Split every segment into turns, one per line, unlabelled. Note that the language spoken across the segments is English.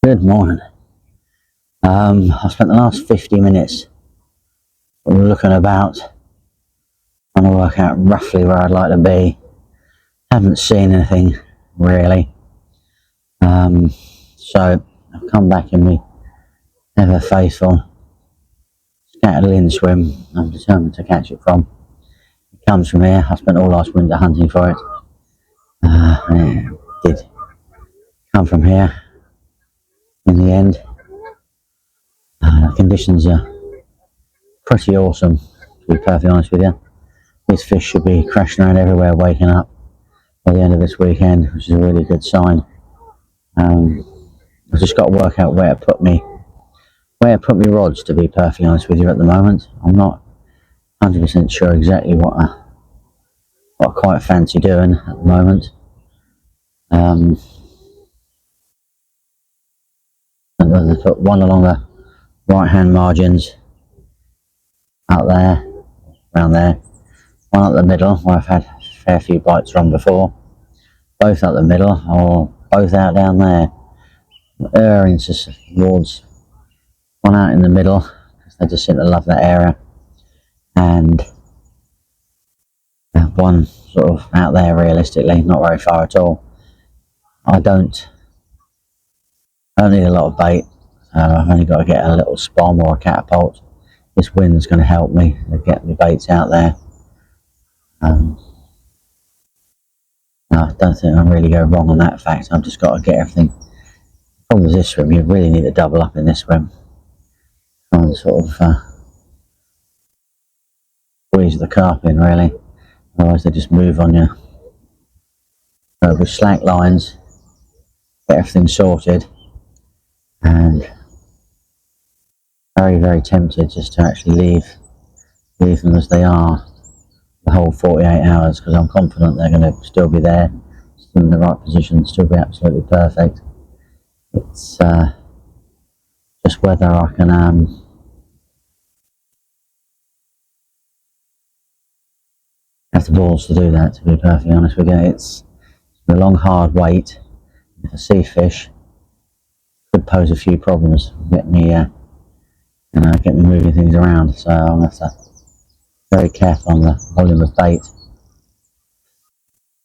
Good morning. I spent the last 50 minutes looking about, trying to work out roughly where I'd like to be. Haven't seen anything really. So I've come back in me ever faithful scatterlin swim. I'm determined to catch it from. It comes from here. I spent all last winter hunting for it. It did come from here in the end. The conditions are pretty awesome, to be perfectly honest with you. These fish should be crashing around everywhere, waking up by the end of this weekend, which is a really good sign. I've just got to work out where to put me rods, to be perfectly honest with you. At the moment, I'm not 100% sure exactly what I quite fancy doing at the moment. I put one along the right hand margins out there, around there, one up the middle where I've had a fair few bites from before, both up the middle, or both out down there. Erring towards one out in the middle because they just seem to love that area, and one sort of out there, realistically not very far at all. I don't need a lot of bait. I've only got to get a little spom or a catapult. This wind's going to help me to get my baits out there. No, I don't think I'm really going wrong on that fact. I've just got to get everything. The problem with this swim, you really need to double up in this swim. Try and sort of squeeze the carp in, really. Otherwise they just move on you. So with slack lines, get everything sorted, and very, very tempted just to actually leave them as they are the whole 48 hours, because I'm confident they're going to still be there, still in the right position, still be absolutely perfect. It's just whether I can have the balls to do that, to be perfectly honest with you. It's a long, hard wait. If I see fish, could pose a few problems, get me moving things around. So I'll have to be very careful on the volume of bait.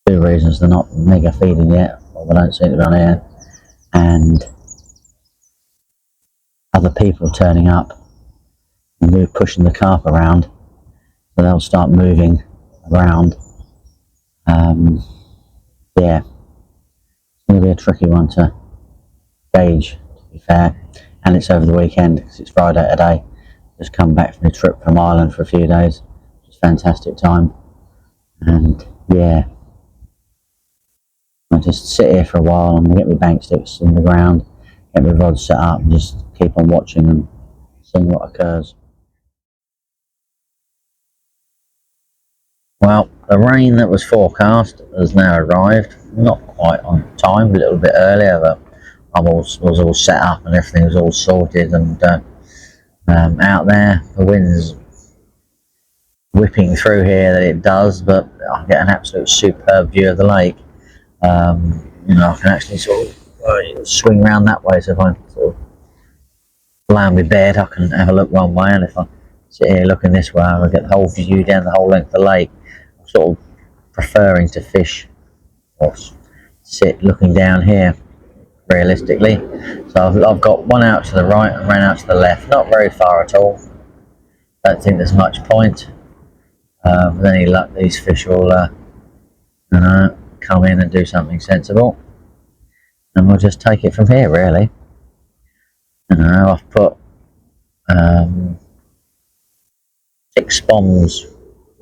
2 reasons: they're not mega feeding yet, or they don't seem to be on here, and other people turning up and pushing the carp around, so they'll start moving around. Yeah, it's going to be a tricky one to gauge, to be fair, and it's over the weekend because it's Friday today. Just come back from a trip from Ireland for a few days. It's a fantastic time, and yeah, I'll just sit here for a while. I'm going to get my bank sticks in the ground, get my rods set up, and just keep on watching and seeing what occurs. Well, the rain that was forecast has now arrived. Not quite on time, a little bit earlier, but I was all set up and everything was all sorted, and out there the wind's whipping through here that it does, but I get an absolute superb view of the lake. I can actually sort of swing around that way, so if I sort of lie on my bed I can have a look one way, and if I sit here looking this way I get the whole view down the whole length of the lake. I'm sort of preferring to fish or sit looking down here, realistically. So I've got one out to the right and one out to the left, not very far at all. Don't think there's much point. With any luck these fish will come in and do something sensible, and we'll just take it from here, really. I've put 6 spoms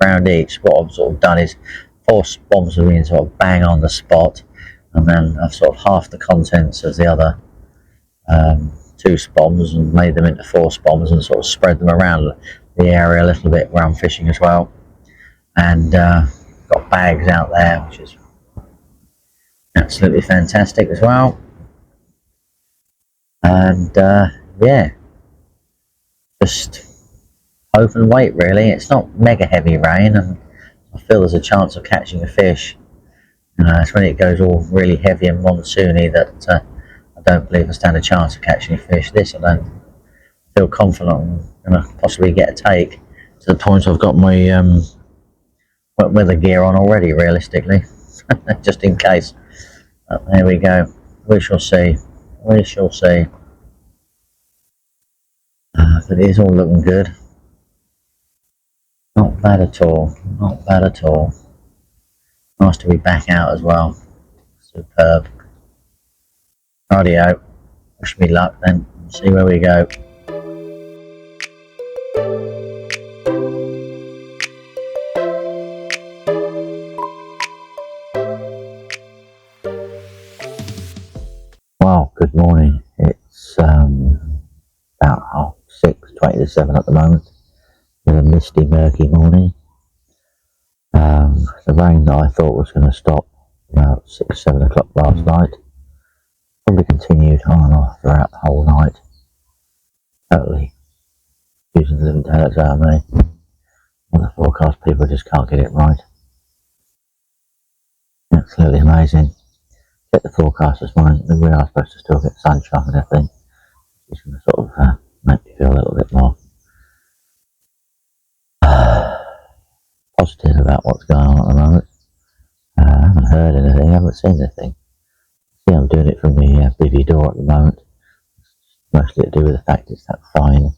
round each. What I've sort of done is 4 spoms have been sort of bang on the spot, and then I've sort of halved the contents of the other 2 spoms and made them into 4 spoms and sort of spread them around the area a little bit where I'm fishing as well. And got bags out there, which is absolutely fantastic as well. And yeah, just hope and wait, really. It's not mega heavy rain, and I feel there's a chance of catching a fish. It's when it goes all really heavy and monsoony that don't believe I stand a chance of catching a fish. This I don't feel confident I'm going to possibly get a take, to the point I've got my weather gear on already, realistically, just in case. But there we go. We shall see. We shall see. But it is all looking good. Not bad at all. Not bad at all. Nice to be back out as well. Superb. Rightio. Wish me luck then. See where we go. Well, good morning. It's about 6:20 to 7 at the moment. It's a misty, murky morning. The rain that I thought was going to stop about 6, 7 o'clock last night probably continued on and off throughout the whole night. Totally using the living tailors out of me. Well, the forecast people just can't get it right. Absolutely amazing. Check the forecast this morning. We are supposed to still get sunshine and everything. It's going to sort of make me feel a little bit more positive about what's going on at the moment. I haven't heard anything, I haven't seen anything. See, I'm doing it from the bivvy door at the moment. Mostly to do with the fact it's that fine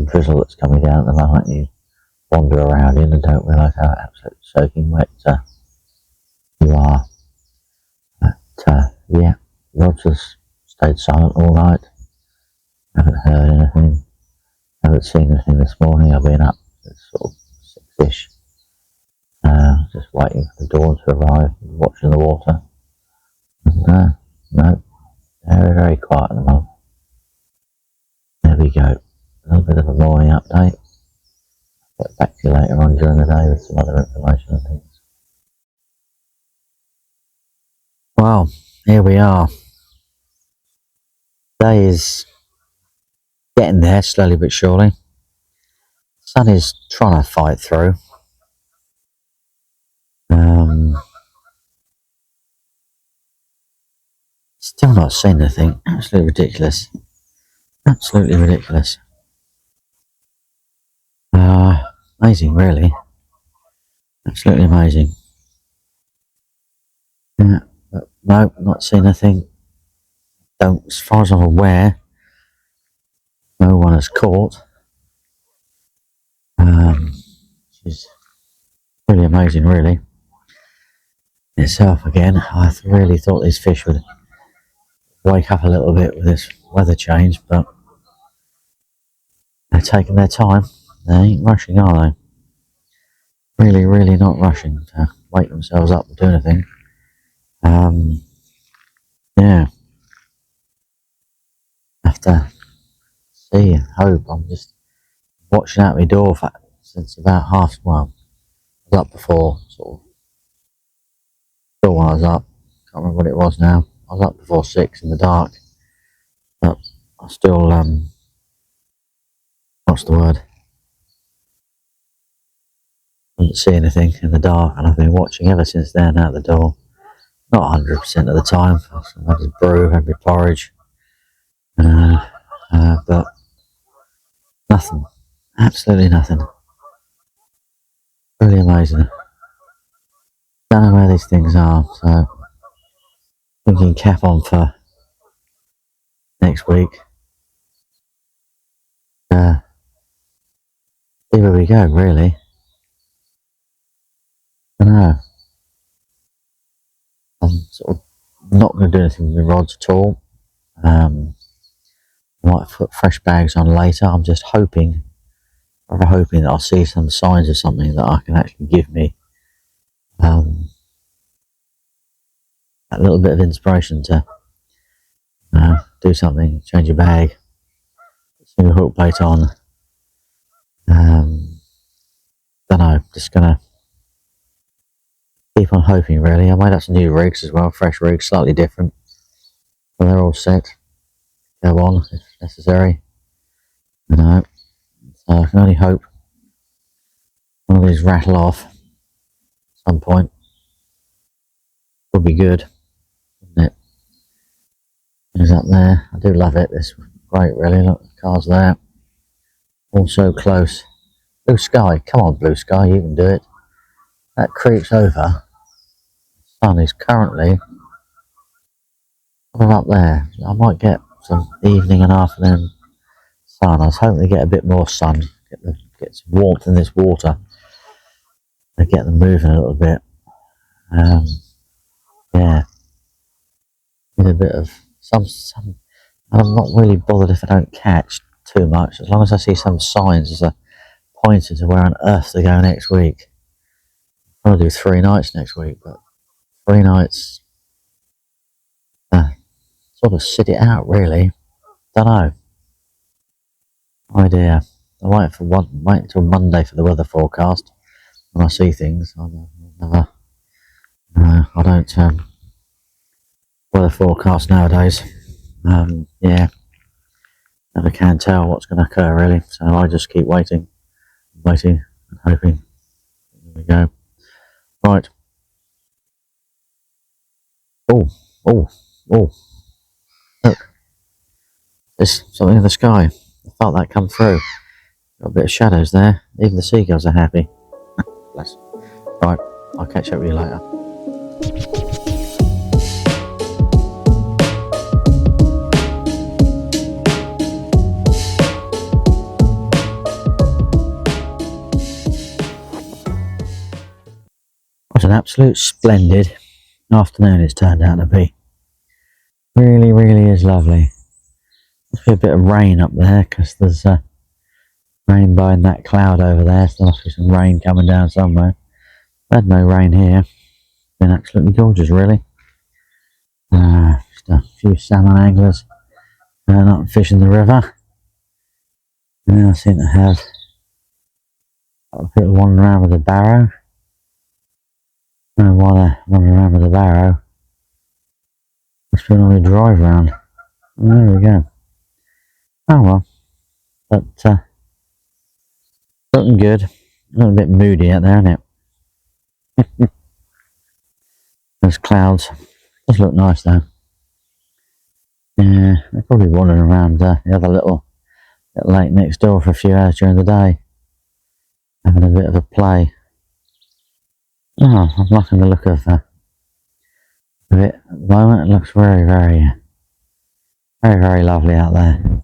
drizzle that's coming down at the moment. You wander around in and don't realise how absolutely soaking wet you are. But yeah, Roger's stayed silent all night. Haven't heard anything. Haven't seen anything this morning. I've been up at sort of 6ish. Just waiting for the dawn to arrive, watching the water. And no, very, very quiet at the moment. There we go. A little bit of a morning update. I'll get back to you later on during the day with some other information and things. Well, here we are. Day is getting there, slowly but surely. The sun is trying to fight through. Still not seeing anything. Absolutely ridiculous. Absolutely ridiculous. Amazing, really. Absolutely amazing. Yeah, but no, not seeing anything. Don't, as far as I'm aware, no one has caught. Which is really amazing, really. In itself, again, I really thought these fish would wake up a little bit with this weather change, but they're taking their time. They ain't rushing, are they? Really, really not rushing to wake themselves up and do anything. Yeah. Have to see and hope. I'm just watching out my door since about I was up before, sort of, still when I was up, can't remember what it was now. I was up before 6 in the dark, but I still, what's the word? Didn't see anything in the dark, and I've been watching ever since then out the door. Not 100% of the time. I've had a brew, had my porridge, but nothing. Absolutely nothing. Really amazing. Don't know where these things are, so thinking cap on for next week. See where we go, really. I don't know. I'm sort of not going to do anything with the rods at all. Might put fresh bags on later. I'm just hoping that I'll see some signs of something that I can actually give me a little bit of inspiration to do something, change a bag, put a hook bait on. Don't know, just gonna keep on hoping, really. I made up some new rigs as well, fresh rigs, slightly different. But they're all set. Go on if necessary. So I can only hope one of these rattle off at some point. Would be good, wouldn't it? He's up there. I do love it. This is great, really. Look, the car's there. All so close. Blue sky. Come on, blue sky. You can do it. That creeps over. The sun is currently up there. I might get some evening and afternoon sun. I was hoping to get a bit more sun. Get some warmth in this water. To get them moving a little bit. Yeah. Need a bit of some. I'm not really bothered if I don't catch too much, as long as I see some signs as a pointer to where on earth to go next week. I'm gonna do 3 nights next week, but 3 nights, sort of sit it out really. Don't know. Idea. I wait until Monday for the weather forecast when I see things. I don't weather forecast nowadays. Yeah, never can tell what's going to occur really. So I just keep waiting and hoping. There we go. Right. Oh, oh, oh. Look. There's something in the sky. I felt that come through. Got a bit of shadows there. Even the seagulls are happy. Bless. Right. I'll catch up with you later. What an absolute splendid afternoon it's turned out to be. Really, really is lovely. Must be a bit of rain up there because there's rain behind that cloud over there, so there must be some rain coming down somewhere. Had no rain here. Been absolutely gorgeous, really. Just a few salmon anglers not fishing the river. And I seem to have a bit of wandering around with a barrow. I don't know why they're wandering around with a barrow. Must be on a drive round. There we go. Oh well. But looking good. A little bit moody out there, isn't it? Those clouds. Does look nice though. Yeah, they're probably wandering around the other little lake next door for a few hours during the day. Having a bit of a play. Oh, I'm liking the look of it at the moment. It looks very, very, very, very lovely out there.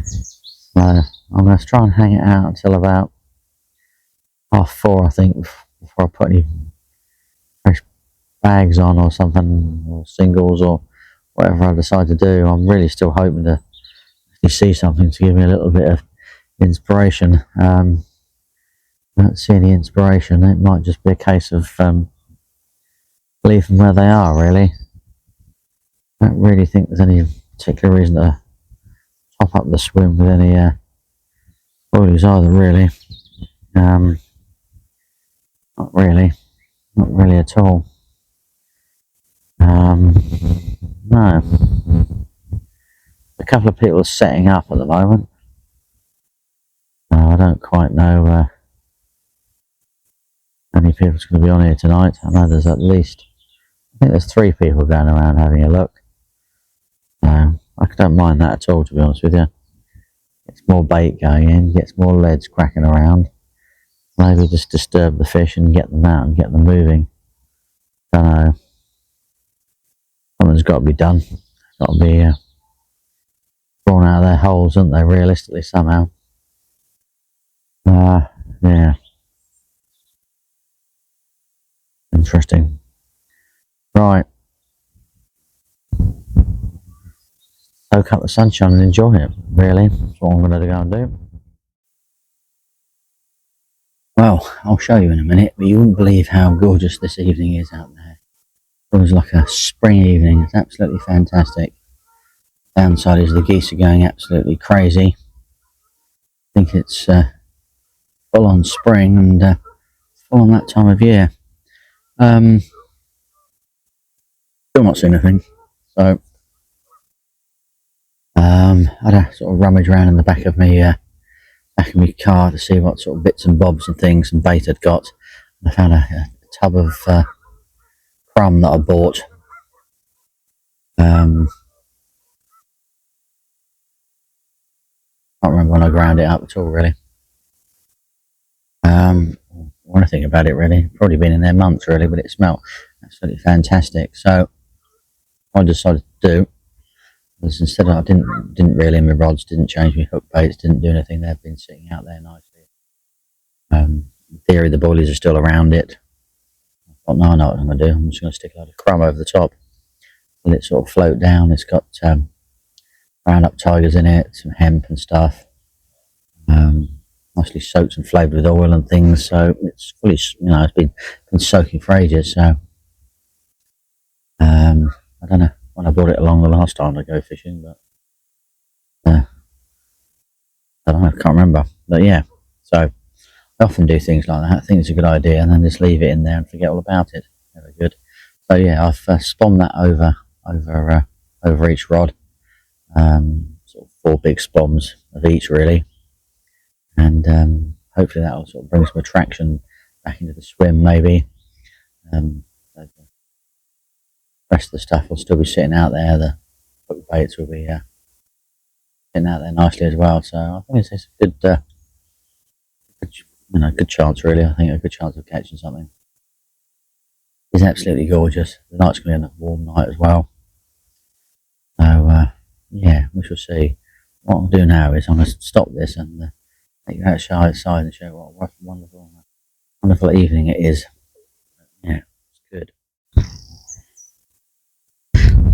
So I'm going to try and hang it out until about 4:30, I think, before I put any fresh bags on or something, or singles or whatever I decide to do. I'm really still hoping to actually see something to give me a little bit of inspiration. I don't see any inspiration. It might just be a case of leave them where they are, really. I don't really think there's any particular reason to top up the swim with any boilies either, really. Not really at all. No. A couple of people are setting up at the moment. I don't quite know how many people's going to be on here tonight. I know there's at least, I think there's 3 people going around having a look. I don't mind that at all, to be honest with you. Gets more bait going in, gets more leads cracking around. Maybe just disturb the fish and get them out and get them moving. Don't know. Something's got to be done. Got to be drawn out of their holes, aren't they, realistically, somehow. Yeah. Interesting. Right. Soak up the sunshine and enjoy it, really. That's what I'm going to go and do. Well, I'll show you in a minute, but you wouldn't believe how gorgeous this evening is out there. It was like a spring evening. It's absolutely fantastic. Downside is the geese are going absolutely crazy. I think it's full on spring and full on that time of year. Still not seen anything, so I had to sort of rummage around in the back of my car to see what sort of bits and bobs and things and bait I'd got. And I found a tub of crumb that I bought Can't remember when I ground it up at all, really. When I think about it, really, probably been in there months, really, but it smelled absolutely fantastic. So what I decided to do was, instead of, I didn't reel in my rods, didn't change my hook baits, didn't do anything. They've been sitting out there nicely. In theory, the boilies are still around it. I thought, no, I know what I'm going to do. I'm just going to stick a load of crumb over the top, let it sort of float down. It's got Roundup Tigers in it, some hemp and stuff. Nicely soaked and flavoured with oil and things, so it's fully, it's been soaking for ages. So I don't know when I brought it along the last time I go fishing, but I don't know, I can't remember. But yeah, so I often do things like that. I think it's a good idea, and then just leave it in there and forget all about it. Very good. So yeah, I've spawned that over each rod. Sort of 4 big spoms of each, really. And hopefully that will sort of bring some attraction back into the swim, maybe. So the rest of the stuff will still be sitting out there. The hook baits will be sitting out there nicely as well. So I think it's a good chance, really. I think a good chance of catching something. It's absolutely gorgeous. The night's going to be a warm night as well. So yeah, we shall see. What I'll do now is I'm going to stop this and take you outside and show you what a wonderful evening it is. Yeah, it's good.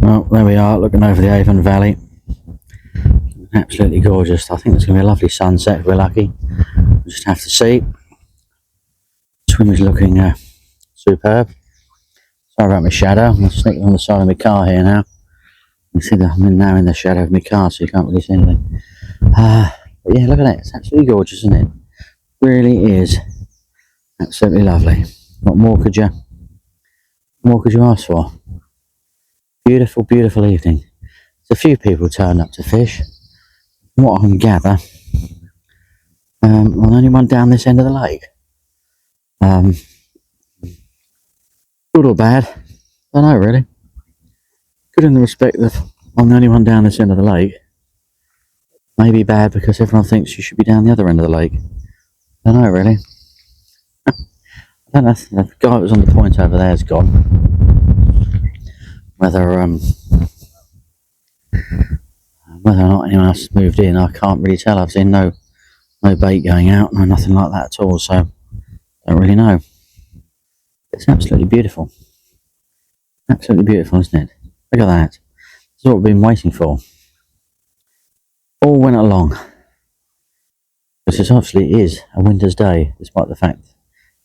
Well, there we are, looking over the Avon Valley. Absolutely gorgeous. I think it's going to be a lovely sunset if we're lucky. We'll just have to see. Swim is looking superb. Sorry about my shadow. I'm sneaking on the side of my car here now. You can see that I'm now in the shadow of my car, so you can't really see anything. But yeah, look at that. It's absolutely gorgeous, isn't it? Really is. Absolutely lovely. What more could you ask for? Beautiful, beautiful evening. There's a few people turned up to fish. From what I can gather, I'm the only one down this end of the lake. Good or bad? I don't know, really. Good in the respect that I'm the only one down this end of the lake. Maybe bad because everyone thinks you should be down the other end of the lake. I don't know, really. I don't know. The guy that was on the point over there is gone. Whether or not anyone else has moved in, I can't really tell. I've seen no bait going out, no nothing like that at all, so I don't really know. It's absolutely beautiful. Absolutely beautiful, isn't it? Look at that. This is what we've been waiting for. All went along. Because it obviously is a winter's day, despite the fact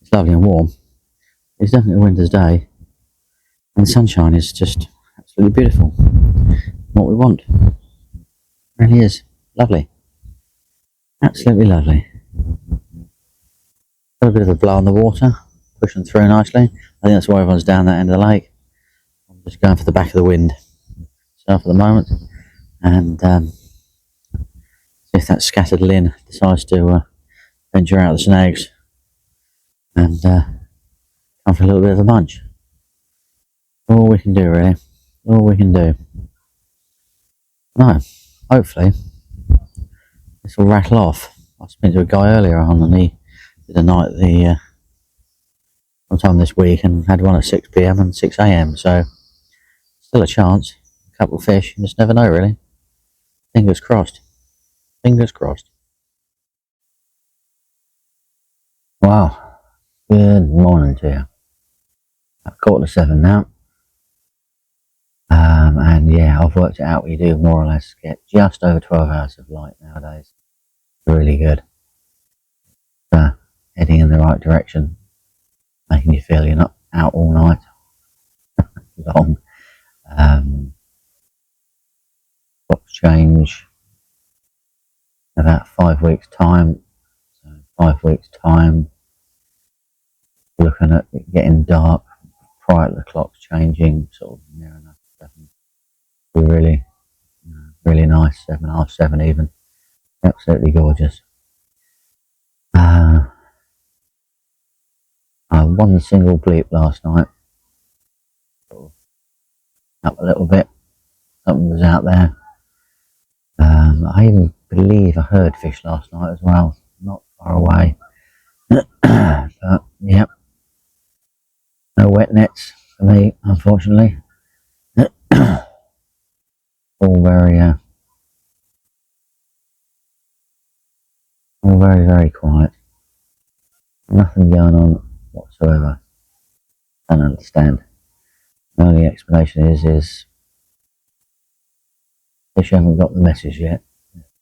it's lovely and warm. It's definitely a winter's day. And the sunshine is just absolutely beautiful. What we want. It really is. Lovely. Absolutely lovely. Got a bit of a blow on the water. Pushing through nicely. I think that's why everyone's down that end of the lake. I'm just going for the back of the wind. So for the moment. And if that scattered lin decides to venture out of the snags and come for a little bit of a munch. All we can do, really. All we can do. No, hopefully this will rattle off. I was speaking to a guy earlier on, and he did a night sometime this week, and had one at 6 PM and 6 AM. So still a chance. A couple of fish. You just never know, really. Fingers crossed. Fingers crossed. Wow. Good morning to you. I've 6:45 now. And yeah, I've worked it out. We do more or less get just over 12 hours of light nowadays. Really good. Heading in the right direction. Making you feel you're not out all night. Long. Clocks change in about 5 weeks' time. So 5 weeks' time, looking at it getting dark prior to the clocks changing, sort of near enough 7. Really, really nice. 7:30, 7 even. Absolutely gorgeous. One single bleep last night. Up a little bit. Something was out there. I even believe I heard fish last night as well, not far away. But yep, no wet nets for me, unfortunately. All very quiet. Nothing going on whatsoever. I don't understand. The only explanation is fish haven't got the message yet.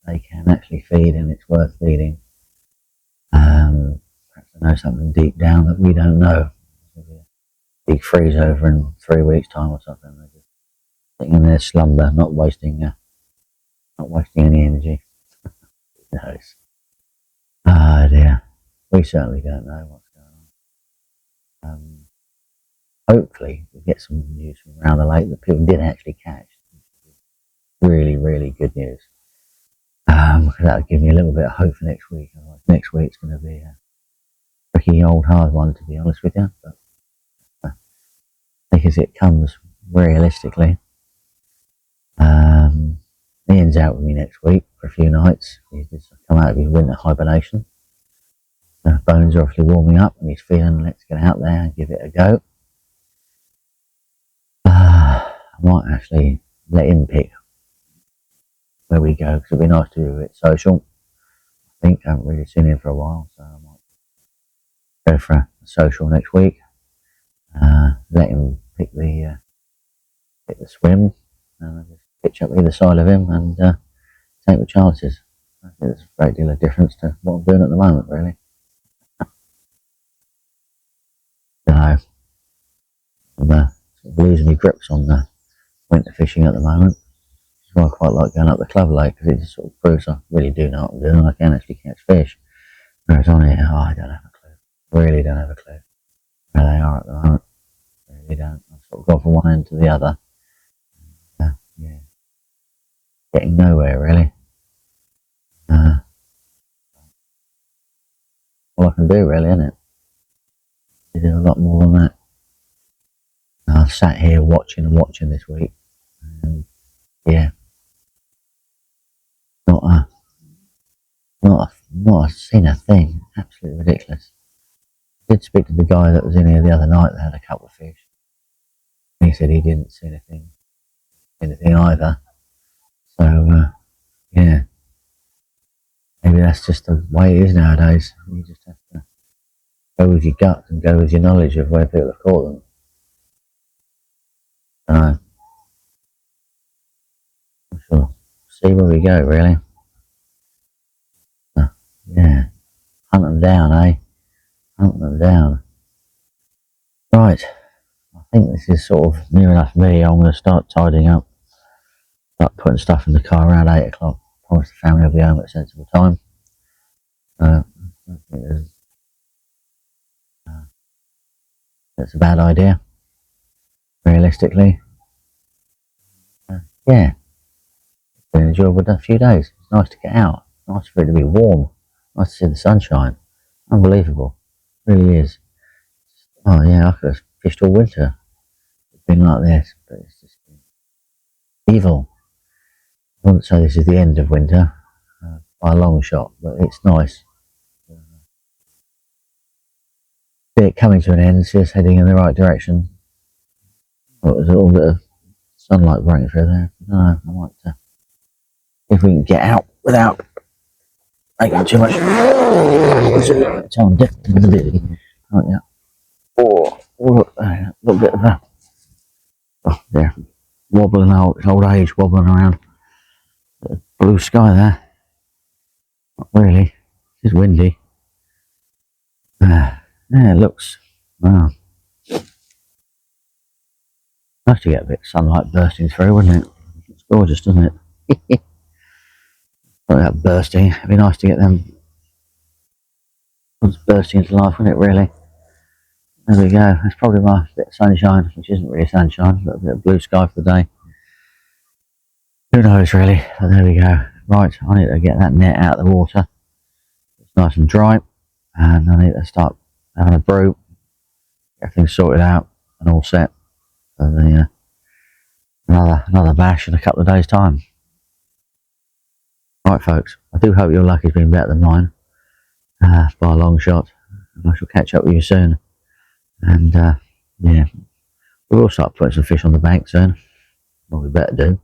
They can actually feed and it's worth feeding. Perhaps they know something deep down that we don't know. Big freeze over in 3 weeks' time or something. They're just sitting in their slumber, not wasting any energy. Who knows? Ah dear. We certainly don't know what's going on. Hopefully we get some news from around the lake that people did actually catch. Really good news. Because that'll give me a little bit of hope for next week. Otherwise, next week's going to be a tricky old hard one, to be honest with you. But because it comes realistically. Ian's out with me next week for a few nights. He's just come out of his winter hibernation. Bones are obviously warming up and he's feeling, let's get out there and give it a go. I might actually let him pick where we go, because it'd be nice to do it social. I think I haven't really seen him for a while, so I might go for a social next week. Let him pick the swim, and I'll just pitch up either side of him and take the chances. I think there's a great deal of difference to what I'm doing at the moment, really. So I'm sort of losing my grips on the winter fishing at the moment. So I quite like going up the club lake, because it just sort of proves I really do know what I'm doing and I can actually catch fish. Whereas on here, I don't have a clue. Really don't have a clue where they are at the moment. Really don't. I've sort of gone from one end to the other. Yeah. Getting nowhere, really. All I can do, really, isn't it? You do a lot more than that. I've sat here watching this week. And yeah. Not seen a thing. Absolutely ridiculous. I did speak to the guy that was in here the other night that had a couple of fish. He said he didn't see anything either. So, yeah. Maybe that's just the way it is nowadays. You just have to go with your gut and go with your knowledge of where people have caught them. I shall see where we go, really. Yeah. Hunt them down, eh? Hunt them down. Right. I think this is sort of near enough me. I'm going to start tidying up. Start putting stuff in the car around 8 o'clock. Promise the family will be home at a sensible time. I don't think that's a bad idea, realistically. Yeah. It's been an enjoyable few days. It's nice to get out. Nice for it to be warm. Nice to see the sunshine. Unbelievable. It really is. Oh yeah, I could have fished all winter. It's been like this, but it's just been evil. I wouldn't say this is the end of winter by a long shot, but it's nice. See it coming to an end, see us heading in the right direction. Well, there's a little bit of sunlight breaking through there. No, I might if we can get out without making too much time different in the video. Right, yeah. Or a little bit of a wobbling old age wobbling around. Blue sky there. Not really. It's windy. Yeah, it looks wow. Nice to get a bit of sunlight bursting through, wouldn't it? It's gorgeous, doesn't it? Like that bursting. It'd be nice to get them bursting into life, wouldn't it, really? There we go. That's probably my bit of sunshine, which isn't really sunshine, but a bit of blue sky for the day. Who knows, really? But there we go. Right, I need to get that net out of the water. It's nice and dry, and I need to start having a brew, get everything sorted out and all set for the another bash in a couple of days' time. Alright folks, I do hope your luck has been better than mine, by a long shot, and I shall catch up with you soon. And yeah, we'll start putting some fish on the bank soon. Well, we better do.